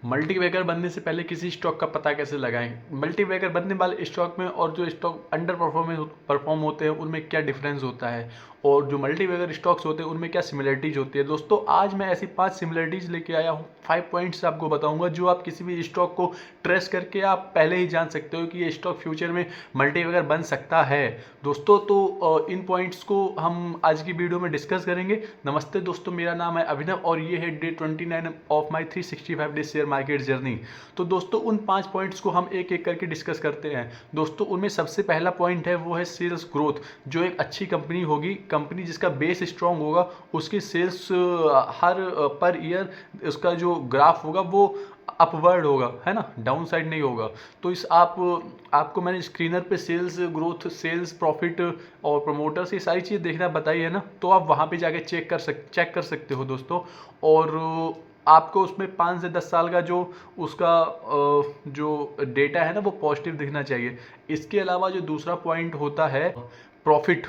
Multibagger बनने से पहले किसी स्टॉक का पता कैसे लगाएं? मल्टीबैगर बनने वाले स्टॉक में और जो स्टॉक अंडर परफॉर्म होते हैं उनमें क्या डिफरेंस होता है, और जो मल्टीबैगर स्टॉक्स होते हैं उनमें क्या सिमिलरिटीज होती है। दोस्तों आज मैं ऐसी 5 सिमिलरिटीज लेके आया हूँ, 5 पॉइंट्स आपको बताऊंगा जो आप किसी भी स्टॉक को ट्रेस करके आप पहले ही जान सकते हो कि ये स्टॉक फ्यूचर में मल्टीबैगर बन सकता है। दोस्तों तो इन पॉइंट्स को हम आज की वीडियो में डिस्कस करेंगे। नमस्ते दोस्तों, मेरा नाम है अभिनव और ये है day 29 of my 365 day share market journey. तो दोस्तों उन 5 पॉइंट्स को हम एक एक करके डिस्कस करते हैं। दोस्तों उनमें सबसे पहला पॉइंट है वो है सेल्स ग्रोथ। जो एक अच्छी कंपनी होगी, कंपनी जिसका बेस स्ट्रांग होगा, उसकी सेल्स हर पर ईयर उसका जो ग्राफ होगा वो अपवर्ड होगा, है ना, डाउन साइड नहीं होगा। तो इस आपको मैंने स्क्रीनर पे सेल्स ग्रोथ, सेल्स प्रॉफिट और प्रमोटर्स ये सारी चीज़ देखना बताई है ना, तो आप वहाँ पे जाके चेक कर सकते हो दोस्तों। और आपको उसमें 5 से 10 साल का जो उसका जो डेटा है ना वो पॉजिटिव दिखना चाहिए। इसके अलावा जो दूसरा पॉइंट होता है प्रॉफिट।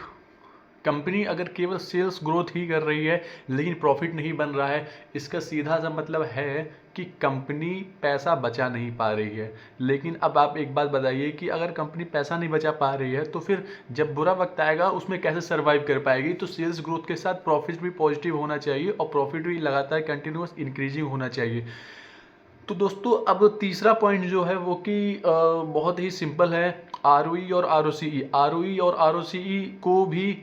कंपनी अगर केवल सेल्स ग्रोथ ही कर रही है लेकिन प्रॉफिट नहीं बन रहा है, इसका सीधा सा मतलब है कि कंपनी पैसा बचा नहीं पा रही है। लेकिन अब आप एक बात बताइए कि अगर कंपनी पैसा नहीं बचा पा रही है तो फिर जब बुरा वक्त आएगा उसमें कैसे सर्वाइव कर पाएगी। तो सेल्स ग्रोथ के साथ प्रॉफिट भी पॉजिटिव होना चाहिए और प्रॉफिट भी लगातार कंटिन्यूस इंक्रीजिंग होना चाहिए। तो दोस्तों अब तीसरा पॉइंट जो है वो कि बहुत ही सिंपल है, आरओई और आरओसीई। आरओई और आरओसीई को भी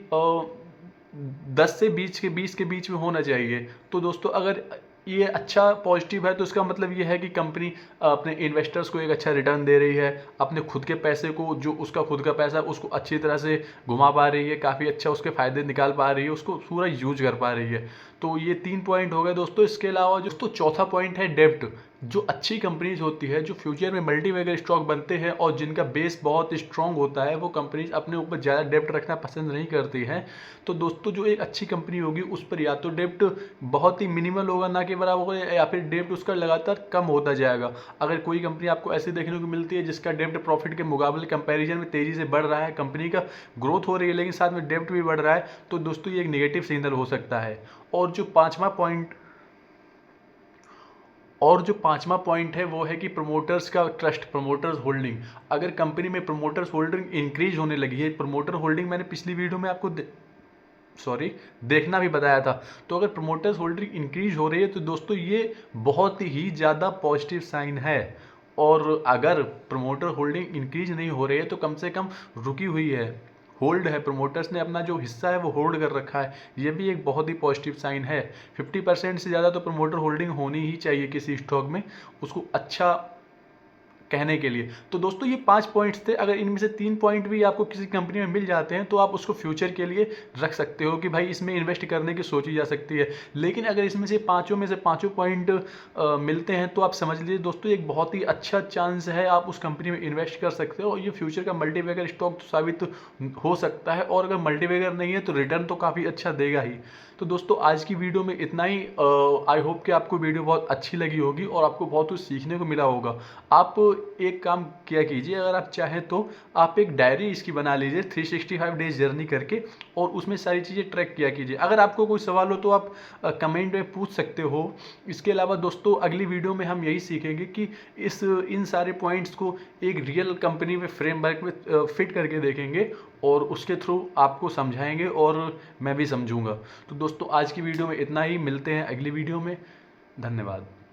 10 से 20 के बीच में होना चाहिए। तो दोस्तों अगर ये अच्छा पॉजिटिव है तो इसका मतलब ये है कि कंपनी अपने इन्वेस्टर्स को एक अच्छा रिटर्न दे रही है, अपने खुद के पैसे को, जो उसका खुद का पैसा है उसको अच्छी तरह से घुमा पा रही है, काफ़ी अच्छा उसके फ़ायदे निकाल पा रही है, उसको पूरा यूज कर पा रही है। तो ये 3 पॉइंट हो गए दोस्तों। इसके अलावा दोस्तों चौथा पॉइंट है डेप्ट। जो अच्छी कंपनीज होती है, जो फ्यूचर में मल्टीबैगर स्टॉक बनते हैं और जिनका बेस बहुत स्ट्रांग होता है, वो कंपनीज अपने ऊपर ज़्यादा डेप्ट रखना पसंद नहीं करती हैं। तो दोस्तों जो एक अच्छी कंपनी होगी उस पर या तो डेप्ट बहुत ही मिनिमल होगा, ना कि बराबर होगा, या फिर डेप्ट उसका लगातार कम होता जाएगा। अगर कोई कंपनी आपको ऐसी देखने को मिलती है जिसका डेप्ट प्रॉफिट के मुकाबले कंपैरिजन में तेज़ी से बढ़ रहा है, कंपनी का ग्रोथ हो रही है लेकिन साथ में डेप्ट भी बढ़ रहा है, तो दोस्तों ये एक नेगेटिव सिग्नल हो सकता है। और जो पांचवा पॉइंट है वो है कि प्रमोटर्स का ट्रस्ट, प्रमोटर्स होल्डिंग। अगर कंपनी में प्रमोटर्स होल्डिंग इंक्रीज होने लगी है, प्रमोटर होल्डिंग मैंने पिछली वीडियो में आपको देखना भी बताया था। तो अगर प्रमोटर्स होल्डिंग इंक्रीज हो रही है तो दोस्तों ये बहुत ही ज़्यादा पॉजिटिव साइन है। और अगर प्रमोटर होल्डिंग इंक्रीज नहीं हो रही है तो कम से कम रुकी हुई है, होल्ड है, प्रमोटर्स ने अपना जो हिस्सा है वो होल्ड कर रखा है, ये भी एक बहुत ही पॉजिटिव साइन है। 50% से ज़्यादा तो प्रमोटर होल्डिंग होनी ही चाहिए किसी स्टॉक में, उसको अच्छा कहने के लिए। तो दोस्तों ये 5 पॉइंट्स थे। अगर इनमें से 3 पॉइंट भी आपको किसी कंपनी में मिल जाते हैं तो आप उसको फ्यूचर के लिए रख सकते हो कि भाई इसमें इन्वेस्ट करने की सोची जा सकती है। लेकिन अगर इसमें से पाँचों पॉइंट मिलते हैं तो आप समझ लीजिए दोस्तों एक बहुत ही अच्छा चांस है, आप उस कंपनी में इन्वेस्ट कर सकते हो और ये फ्यूचर का मल्टीबैगर स्टॉक साबित हो सकता है। और अगर मल्टीबैगर नहीं है तो रिटर्न तो काफ़ी अच्छा देगा ही। तो दोस्तों आज की वीडियो में इतना ही। आई होप कि आपको वीडियो बहुत अच्छी लगी होगी और आपको बहुत कुछ सीखने को मिला होगा। आप एक काम किया कीजिए, अगर आप चाहें तो आप एक डायरी इसकी बना लीजिए 365 डेज जर्नी करके, और उसमें सारी चीज़ें ट्रैक किया कीजिए। अगर आपको कोई सवाल हो तो आप कमेंट में पूछ सकते हो। इसके अलावा दोस्तों अगली वीडियो में हम यही सीखेंगे कि इन सारे पॉइंट्स को एक रियल कंपनी में फ्रेमवर्क में फिट करके देखेंगे और उसके थ्रू आपको समझाएंगे और मैं भी समझूंगा। तो दोस्तों आज की वीडियो में इतना ही, मिलते हैं अगली वीडियो में। धन्यवाद।